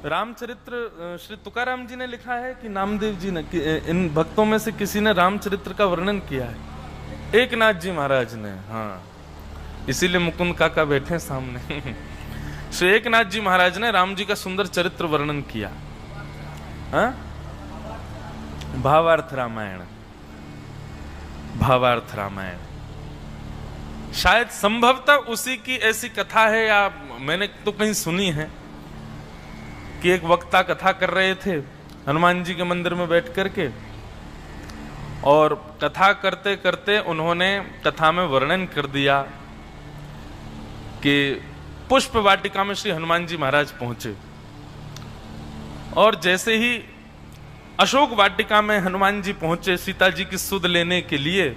रामचरित्र श्री तुकाराम जी ने लिखा है कि नामदेव जी ने कि इन भक्तों में से किसी ने रामचरित्र का वर्णन किया है? एकनाथ जी महाराज ने। हाँ, इसीलिए मुकुंद काका बैठे सामने। श्री एकनाथ जी महाराज ने राम जी का सुंदर चरित्र वर्णन किया। हाँ? भावार्थ रामायण, भावार्थ रामायण। शायद संभवतः उसी की ऐसी कथा है, या मैंने तो कहीं सुनी है कि एक वक्ता कथा कर रहे थे हनुमान जी के मंदिर में बैठ करके, और कथा करते करते उन्होंने कथा में वर्णन कर दिया कि पुष्प वाटिका में श्री हनुमान जी महाराज पहुंचे, और जैसे ही अशोक वाटिका में हनुमान जी पहुंचे सीता जी की सुध लेने के लिए,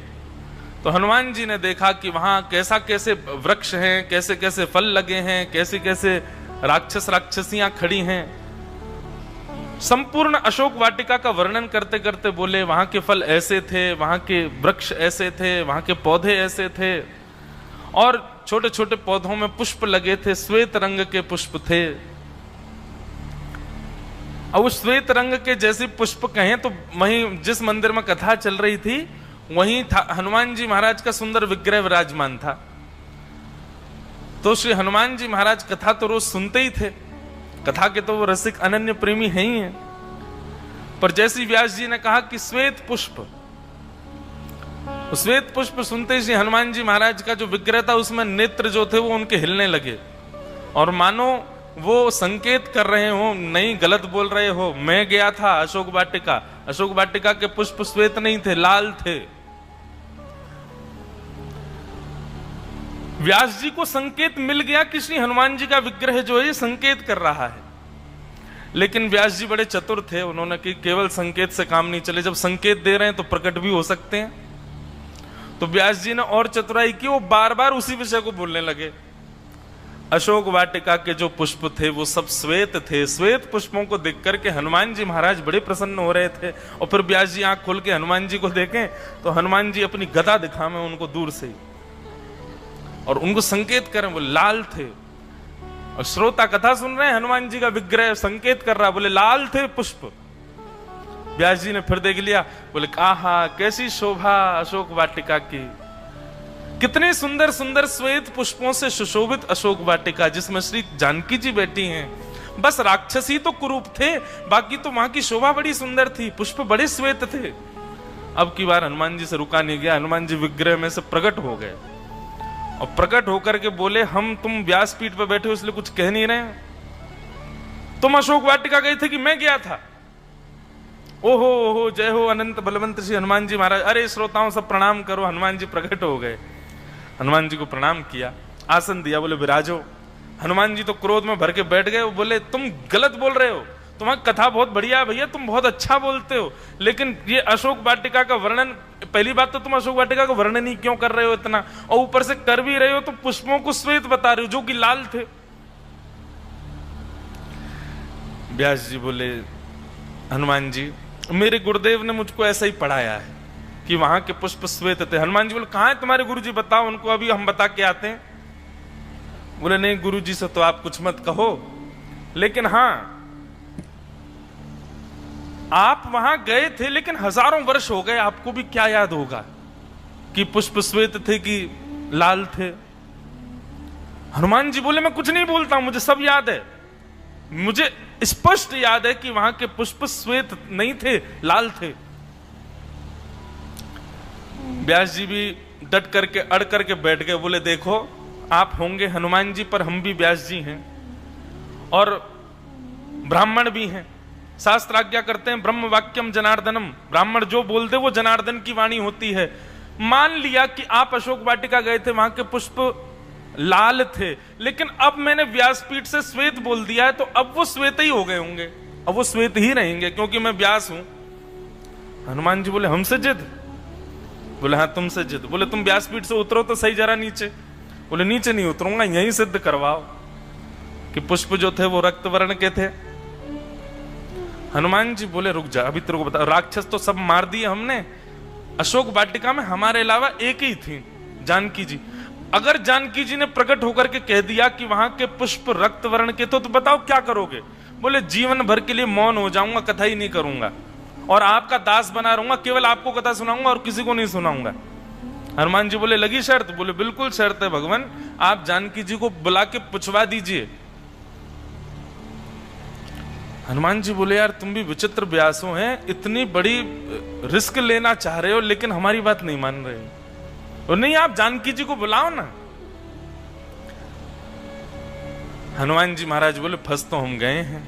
तो हनुमान जी ने देखा कि वहां कैसा कैसे वृक्ष हैं, कैसे कैसे फल लगे हैं, कैसे कैसे राक्षस राक्षसियां खड़ी हैं। संपूर्ण अशोक वाटिका का वर्णन करते करते बोले वहां के फल ऐसे थे, वहां के वृक्ष ऐसे थे, वहां के पौधे ऐसे थे, और छोटे छोटे पौधों में पुष्प लगे थे, श्वेत रंग के पुष्प थे। अब उस श्वेत रंग के जैसे पुष्प कहें तो वहीं जिस मंदिर में कथा चल रही थी वहीं था हनुमान जी महाराज का सुंदर विग्रह विराजमान था। तो श्री हनुमान जी महाराज कथा तो रोज सुनते ही थे, कथा के तो वो रसिक अनन्य प्रेमी हैं ही हैं, पर जैसी व्यास जी ने कहा कि श्वेत पुष्प, श्वेत पुष्प सुनते ही श्री हनुमान जी महाराज का जो विग्रह था उसमें नेत्र जो थे वो उनके हिलने लगे, और मानो वो संकेत कर रहे हो, नहीं गलत बोल रहे हो, मैं गया था अशोक वाटिका, अशोक वाटिका के पुष्प श्वेत नहीं थे, लाल थे। व्यास जी को संकेत मिल गया कि श्री हनुमान जी का विग्रह जो है संकेत कर रहा है, लेकिन व्यास जी बड़े चतुर थे, उन्होंने कि केवल संकेत से काम नहीं चले, जब संकेत दे रहे हैं तो प्रकट भी हो सकते हैं। तो व्यास जी ने और चतुराई की, वो बार बार उसी विषय को बोलने लगे। अशोक वाटिका के जो पुष्प थे वो सब श्वेत थे। श्वेत पुष्पों को देख करके हनुमान जी महाराज बड़े प्रसन्न हो रहे थे, और फिर व्यास जी आंख खोल के हनुमान जी को देखें तो हनुमान जी अपनी गदा दिखावें उनको दूर से ही, और उनको संकेत करें, वो लाल थे। और श्रोता कथा सुन रहे हैं, हनुमान जी का विग्रह संकेत कर रहा, बोले लाल थे पुष्प। व्यास जी ने फिर देख लिया, बोले आहा कैसी शोभा अशोक वाटिका की, कितने सुंदर सुंदर श्वेत पुष्पों से सुशोभित अशोक वाटिका, जिसमें श्री जानकी जी बैठी हैं। बस राक्षसी तो कुरूप थे, बाकी तो वहां की शोभा बड़ी सुंदर थी, पुष्प बड़े श्वेत थे। अब की बार हनुमान जी से रुका नहीं गया, हनुमान जी विग्रह में से प्रकट हो गए, और प्रकट होकर के बोले हम तुम व्यासपीठ पर बैठे हो इसलिए कुछ कह नहीं रहे, तुम अशोक वाटिका गए थे कि मैं गया था? ओहो ओहो, जय हो अनंत बलवंत श्री हनुमान जी महाराज। अरे श्रोताओं सब प्रणाम करो, हनुमान जी प्रकट हो गए। हनुमान जी को प्रणाम किया, आसन दिया, बोले विराजो। हनुमान जी तो क्रोध में भर के बैठ गए, वो बोले तुम गलत बोल रहे हो, तुम्हारी कथा बहुत बढ़िया है भैया, तुम बहुत अच्छा बोलते हो, लेकिन ये अशोक वाटिका का वर्णन, पहली बात तो तुम अशोक वाटिका का वर्णन ही क्यों कर रहे हो इतना, और ऊपर से कर भी रहे हो तो पुष्पों को श्वेत बता रहे हो जो कि लाल थे। व्यास जी बोले हनुमान जी मेरे गुरुदेव ने मुझको ऐसा ही पढ़ाया है कि वहां के पुष्प श्वेत थे। हनुमान जी बोले कहां है तुम्हारे गुरुजी, बताओ उनको, अभी हम बता के आते हैं। बोले नहीं गुरुजी से तो आप कुछ मत कहो, लेकिन हां आप वहां गए थे, लेकिन हजारों वर्ष हो गए, आपको भी क्या याद होगा कि पुष्प श्वेत थे कि लाल थे? हनुमान जी बोले मैं कुछ नहीं बोलता हूं, मुझे सब याद है, मुझे स्पष्ट याद है कि वहां के पुष्प श्वेत नहीं थे, लाल थे। व्यास जी भी डट करके अड़ करके बैठ गए, बोले देखो आप होंगे हनुमान जी पर हम भी व्यास जी हैं, और ब्राह्मण भी हैं, शास्त्र आज्ञा करते हैं ब्रह्म वाक्यम जनार्दनम, ब्राह्मण जो बोल दे वो जनार्दन की वाणी होती है। मान लिया कि आप अशोक वाटिका गए थे, वहां के पुष्प लाल थे, लेकिन अब मैंने व्यासपीठ से श्वेत बोल दिया है, तो अब वो श्वेत ही हो गए होंगे, अब वो श्वेत ही रहेंगे क्योंकि मैं व्यास हूं। हनुमान जी बोले हमसे जिद? बोले हाँ तुमसे जिद। बोले तुम व्यासपीठ से उतरो तो सही जरा नीचे। बोले नीचे नहीं उतरूंगा, यहीं सिद्ध करवाओ कि पुष्प जो थे वो रक्त वर्ण के थे। हनुमान जी बोले रुक जा, अभी तेरे को बता, राक्षस तो सब मार दिए हमने, अशोक वाटिका में हमारे अलावा एक ही थी जानकी जी, अगर जानकी जी ने प्रकट होकर के कह दिया कि वहां के पुष्प रक्त वर्ण के तो बताओ क्या करोगे? बोले जीवन भर के लिए मौन हो जाऊंगा, कथा ही नहीं करूंगा और आपका दास बना रहूंगा, केवल आपको कथा सुनाऊंगा और किसी को नहीं सुनाऊंगा। हनुमान जी बोले लगी शर्त? बोले बिल्कुल शर्त है भगवान, आप जानकी जी को बुला के पूछवा दीजिए। हनुमान जी बोले यार तुम भी विचित्र व्यासो हैं, इतनी बड़ी रिस्क लेना चाह रहे हो लेकिन हमारी बात नहीं मान रहे हो। और नहीं, आप जानकी जी को बुलाओ ना। हनुमान जी महाराज बोले फंस तो हम गए हैं,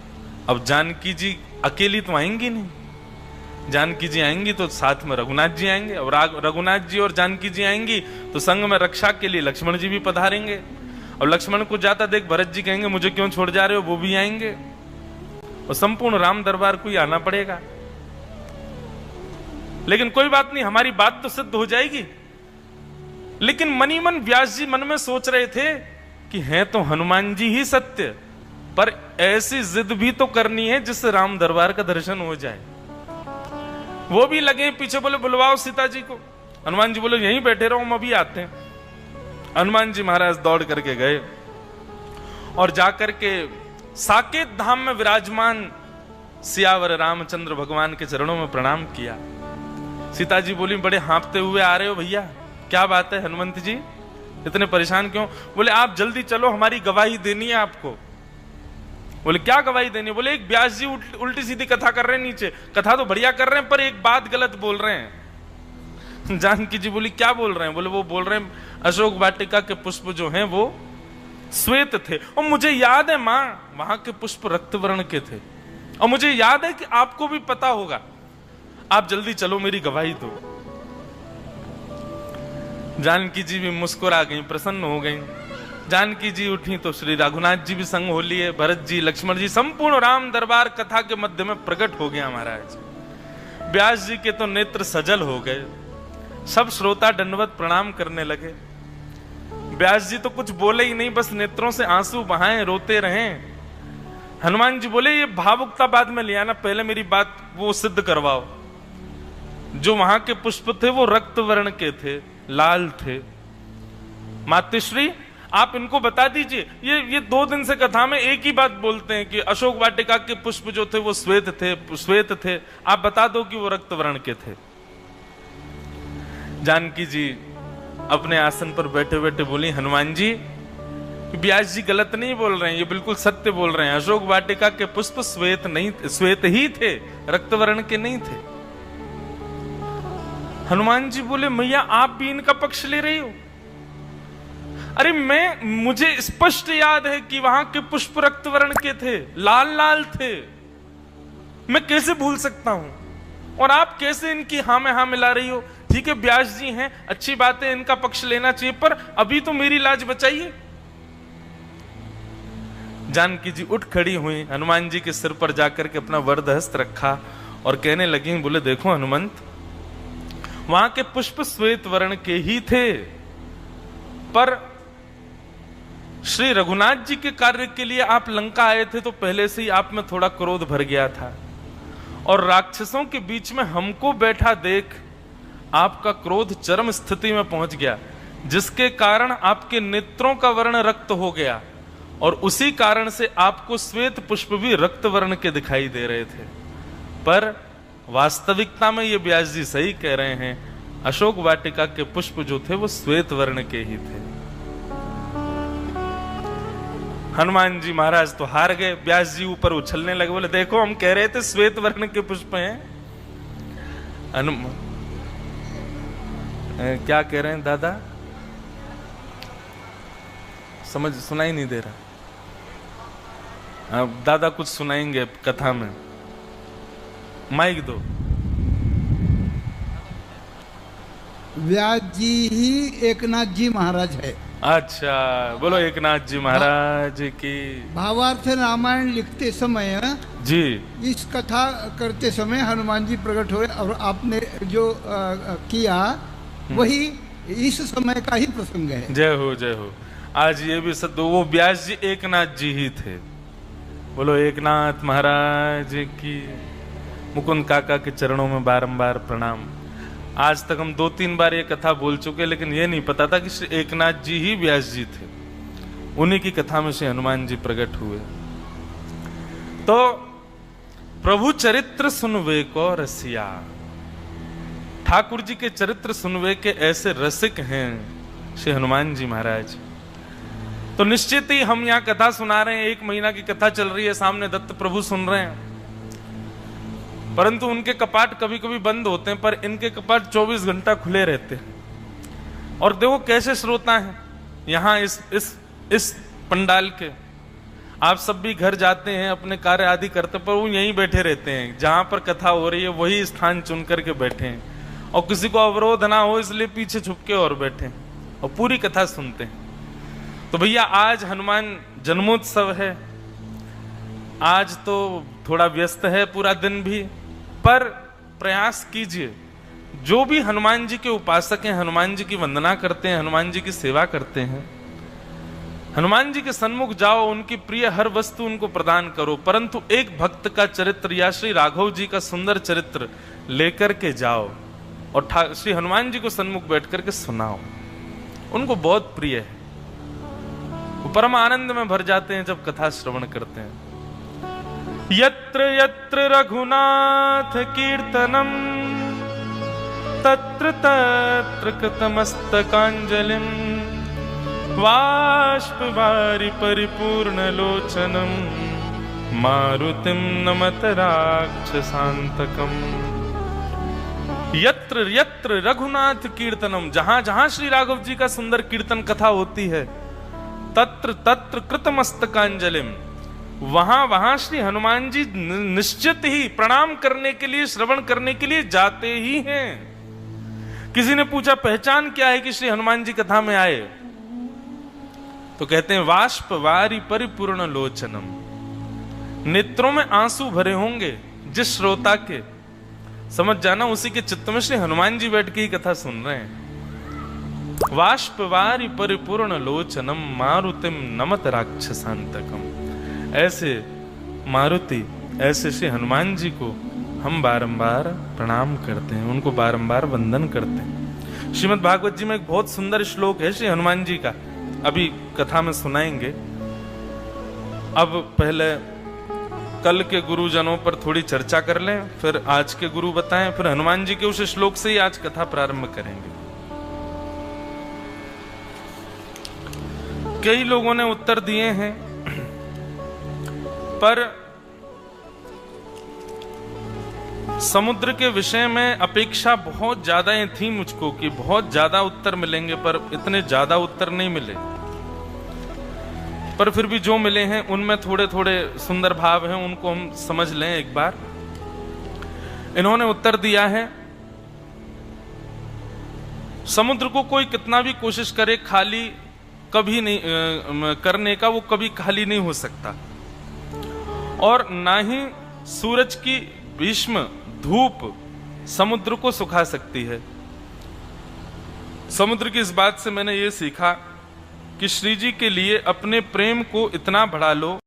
अब जानकी जी अकेली तो आएंगी नहीं, जानकी जी आएंगी तो साथ में रघुनाथ जी आएंगे, और रघुनाथ जी और जानकी जी आएंगी तो संग में रक्षा के लिए लक्ष्मण जी भी पधारेंगे, और लक्ष्मण को जाता देख भरत जी कहेंगे मुझे क्यों छोड़ जा रहे हो, वो भी आएंगे और संपूर्ण राम दरबार को ही आना पड़ेगा। लेकिन कोई बात नहीं, हमारी बात तो सिद्ध हो जाएगी। लेकिन मनी मन व्यास जी मन में सोच रहे थे कि हैं तो हनुमान जी ही सत्य, पर ऐसी जिद भी तो करनी है जिससे राम दरबार का दर्शन हो जाए। वो भी लगे पीछे, बोले बुलवाओ सीता जी को। हनुमान जी बोले यहीं बैठे रहो, हम अभी आते हैं। हनुमान जी महाराज दौड़ करके गए और जाकर के साकेत धाम में विराजमान सियावर रामचंद्र भगवान के चरणों में प्रणाम किया। सीता जी बोली बड़े हाँफते हुए आ रहे हो भैया, क्या बात है हनुमंत जी, इतने परेशान क्यों? बोले आप जल्दी चलो, हमारी गवाही देनी है आपको। बोले क्या गवाही देनी है? बोले एक व्यास जी उल्टी सीधी कथा कर रहे हैं नीचे, कथा तो बढ़िया कर रहे हैं पर एक बात गलत बोल रहे हैं। जानकी जी बोली क्या बोल रहे हैं? बोले वो बोल रहे हैं अशोक वाटिका के पुष्प जो हैं वो श्वेत थे, और मुझे याद है मां वहां के पुष्प रक्त वर्ण के थे, और मुझे याद है कि आपको भी पता होगा, आप जल्दी चलो मेरी गवाही दो। जानकी जी भी मुस्कुरा गई, प्रसन्न हो गई। जानकी जी उठी तो श्री रघुनाथ जी भी संग हो लिए, भरत जी लक्ष्मण जी, संपूर्ण राम दरबार कथा के मध्य में प्रकट हो गया महाराज। व्यास जी के तो नेत्र सजल हो गए, सब श्रोता दंडवत प्रणाम करने लगे। व्यास जी तो कुछ बोले ही नहीं, बस नेत्रों से आंसू बहाए रोते रहे। हनुमान जी बोले ये भावुकता बाद में ले आना, पहले मेरी बात वो सिद्ध करवाओ। जो वहां के पुष्प थे वो रक्त वर्ण के थे, लाल थे। मातृश्री आप इनको बता दीजिए, ये 2 दिन से कथा में एक ही बात बोलते हैं कि अशोक वाटिका के पुष्प जो थे वो श्वेत थे, आप बता दो कि वो रक्त वर्ण के थे। जानकी जी अपने आसन पर बैठे बैठे बोली हनुमान जी व्यास जी गलत नहीं बोल रहे हैं, ये बिल्कुल सत्य बोल रहे हैं, अशोक वाटिका के पुष्प श्वेत ही थे, रक्त वर्ण के नहीं थे। हनुमान जी बोले मैया आप भी इनका पक्ष ले रही हो? अरे मुझे स्पष्ट याद है कि वहां के पुष्प रक्त वर्ण के थे, लाल लाल थे, मैं कैसे भूल सकता हूं? और आप कैसे इनकी हाँ में हाँ मिला रही हो? ठीक है व्यास जी हैं, अच्छी बात है, इनका पक्ष लेना चाहिए, पर अभी तो मेरी लाज बचाइए। जानकी जी उठ खड़ी हुई, हनुमान जी के सिर पर जाकर के अपना वरद हस्त रखा और कहने लगी, बोले देखो हनुमंत, वहां के पुष्प श्वेत वर्ण के ही थे, पर श्री रघुनाथ जी के कार्य के लिए आप लंका आए थे तो पहले से ही आप में थोड़ा क्रोध भर गया था, और राक्षसों के बीच में हमको बैठा देख आपका क्रोध चरम स्थिति में पहुंच गया, जिसके कारण आपके नेत्रों का वर्ण रक्त हो गया, और उसी कारण से आपको श्वेत पुष्प भी रक्त वर्ण के दिखाई दे रहे थे। पर वास्तविकता में ये व्यास जी सही कह रहे हैं, अशोक वाटिका के पुष्प जो थे वो श्वेत वर्ण के ही थे। हनुमान जी महाराज तो हार गए, व्यास जी ऊपर उछलने लगे, बोले देखो हम कह रहे थे श्वेत वर्ण के पुष्प हैं। क्या कह रहे हैं दादा? समझ सुनाई नहीं दे रहा। दादा कुछ सुनाएंगे कथा में, माइक दो। व्यास जी ही एकनाथ जी महाराज है। अच्छा, बोलो एकनाथ जी महाराज की। भावार्थ रामायण लिखते समय जी इस कथा करते समय हनुमान जी प्रकट हुए, और आपने जो किया वही इस समय का ही प्रसंग है। जय हो जय हो। आज ये भी सद वो व्यास जी एकनाथ जी ही थे। बोलो एकनाथ महाराज की। मुकुंद काका के चरणों में बारंबार प्रणाम। आज तक हम 2-3 बार ये कथा बोल चुके, लेकिन ये नहीं पता था कि श्री एकनाथ जी ही व्यास जी थे। उन्हीं की कथा में श्री हनुमान जी प्रकट हुए। तो प्रभु चरित्र सुनवे को रसिया, ठाकुर जी के चरित्र सुनवे के ऐसे रसिक हैं श्री हनुमान जी महाराज। तो निश्चित ही हम यहाँ कथा सुना रहे हैं, 1 महीना की कथा चल रही है, सामने दत्त प्रभु सुन रहे हैं, परंतु उनके कपाट कभी कभी बंद होते हैं, पर इनके कपाट 24 घंटा खुले रहते हैं। और देखो कैसे श्रोता हैं यहाँ इस पंडाल के। आप सब भी घर जाते हैं, अपने कार्य आदि करते, पर वो यहीं बैठे रहते हैं, जहां पर कथा हो रही है वही स्थान चुन करके बैठे हैं, और किसी को अवरोध ना हो इसलिए पीछे छुप के और बैठे हैं और पूरी कथा सुनते हैं। तो भैया आज हनुमान जन्मोत्सव है, आज तो थोड़ा व्यस्त है पूरा दिन भी, पर प्रयास कीजिए, जो भी हनुमान जी के उपासक हैं, हनुमान जी की वंदना करते हैं, हनुमान जी की सेवा करते हैं, हनुमान जी के सन्मुख जाओ, उनकी प्रिय हर वस्तु उनको प्रदान करो, परंतु एक भक्त का चरित्र या श्री राघव जी का सुंदर चरित्र लेकर के जाओ और श्री हनुमान जी को सन्मुख बैठ करके सुनाओ, उनको बहुत प्रिय है। वो परम आनंद में भर जाते हैं जब कथा श्रवण करते हैं। यत्र यत्र रघुनाथ कीर्तनम तत्र तत्र कृतमस्तकांजलिम बाष्पवारि परिपूर्ण लोचनम मारुतिम नमत राक्षसांतकम। यत्र यत्र रघुनाथ कीर्तनम, जहां जहां श्री राघव जी का सुंदर कीर्तन कथा होती है, तत्र तत्र कृतमस्तकांजलिम, वहां वहां श्री हनुमान जी निश्चित ही प्रणाम करने के लिए, श्रवण करने के लिए जाते ही हैं। किसी ने पूछा पहचान क्या है कि श्री हनुमान जी कथा में आए, तो कहते हैं वाष्पवारि परिपूर्ण लोचनम, नेत्रों में आंसू भरे होंगे जिस श्रोता के, समझ जाना उसी के चित्त में श्री हनुमान जी बैठ के ही कथा सुन रहे हैं। वाष्पवारि परिपूर्ण लोचनम मारुतिम नमत राक्षसांतकम, ऐसे मारुति, ऐसे श्री हनुमान जी को हम बारंबार प्रणाम करते हैं, उनको बारंबार वंदन करते हैं। श्रीमद् भागवत जी में एक बहुत सुंदर श्लोक है श्री हनुमान जी का, अभी कथा में सुनाएंगे। अब पहले कल के गुरुजनों पर थोड़ी चर्चा कर लें, फिर आज के गुरु बताएं, फिर हनुमान जी के उस श्लोक से ही आज कथा प्रारंभ करेंगे। कई लोगों ने उत्तर दिए हैं, पर समुद्र के विषय में अपेक्षा बहुत ज्यादा थी मुझको कि बहुत ज्यादा उत्तर मिलेंगे, पर इतने ज्यादा उत्तर नहीं मिले। पर फिर भी जो मिले हैं उनमें थोड़े थोड़े सुंदर भाव हैं, उनको हम समझ लें एक बार। इन्होंने उत्तर दिया है, समुद्र को कोई कितना भी कोशिश करे खाली कभी नहीं करने का, वो कभी खाली नहीं हो सकता, और ना ही सूरज की भीष्म धूप समुद्र को सुखा सकती है। समुद्र की इस बात से मैंने ये सीखा कि श्री जी के लिए अपने प्रेम को इतना बढ़ा लो